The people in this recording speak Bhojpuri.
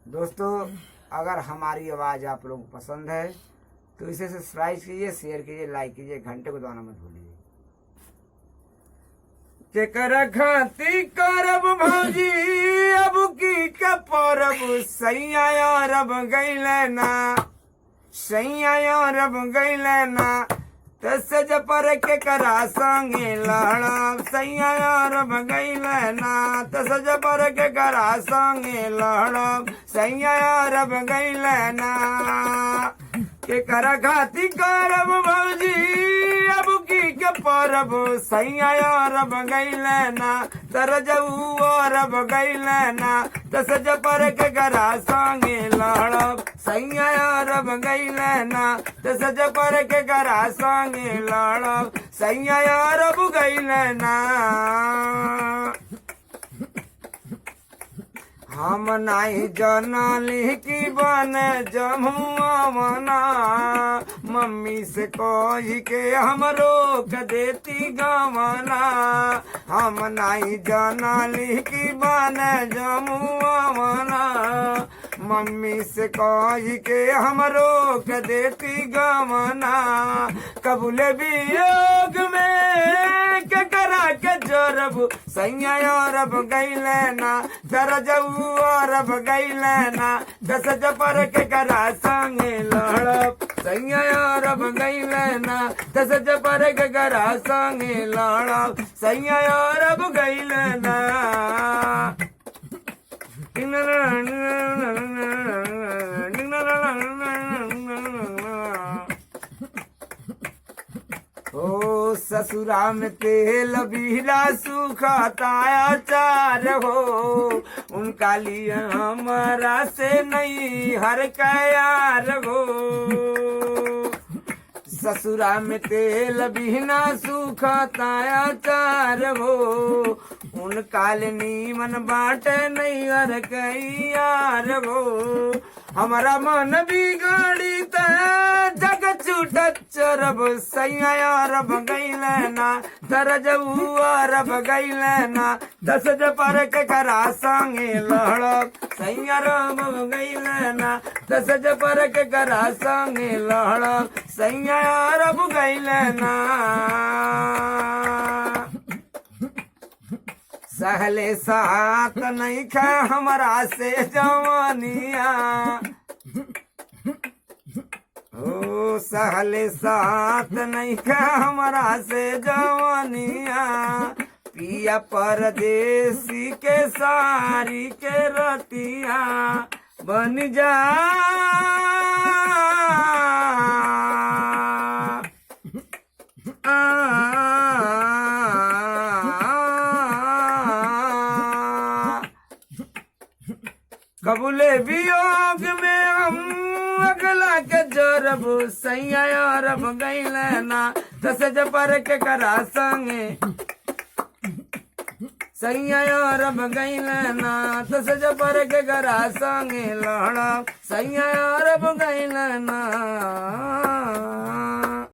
दोस्तों, अगर हमारी आवाज़ आप लोगों को पसंद है तो इसे सब्सक्राइब कीजिए, शेयर कीजिए, लाइक कीजिए, घंटे को दबाना मत भूलिए। केकर खाती करब भौजी अब की कपरब सैया रब गैले ना, सैया रब गैले ना, तस जपर के करा संगे लड़ब सैया रब गैले ना, तस जपर के करा संगे लड़ब सैया रब गैले ना। के करा खाती करब भौजी अब की के परब सैया रब गैले ना, तर जऊ रब गैले ना, तस जपर के करा संगे लड़ब सैया रब गैले ना, तस जपर के करा संगे लड़ब सैया रब गैले ना। हम नहीं जनली की बन जमुआ मना, मम्मी से कही के हम रोक देती गमना। हम नहीं जनली की बन जमुआ मना, मम्मी से कही के हम रोक देती गमना। कबूले वियोग में के करा के जोरब सैया रब गैले ना, दर जऊ रब गैले ना, दस जपर के करा संगे लड़ब सैया रब गैले ना, दस जपर के करा संगे लड़ब सैया रब गैले ना। ओ ससुरा में तेल बीला सुखताया चार हो, उनका लिए हमारा से नहीं हर का यार हो। ससुरा में तेल बिना सुखताया चार हो, उनका ले नीमन बाट नहीं हर कई यार हो। हमारा मन बिगाड़ी त जग छूटत चरब सैया रब गैले ना, दर जऊ रब गैले ना, दस जपर के करा संगे लड़ब सैया रब गैले ना, दस जपर के करा संगे लड़ब सैया रब गैले ना। सहले साथ नहीं खा हमारा से जवानिया, ओ सहले साथ नहीं खा हमारा से जवानिया। पिया परदेसी के सारी के रतिया बन जा, कबूले वियोग में हम अगला के जोरब सैया रब गैले ना, दस जपर के करा संगे सैया रब गैले ना, दस जपर के करा संगे लड़ब सैया रब गैले ना।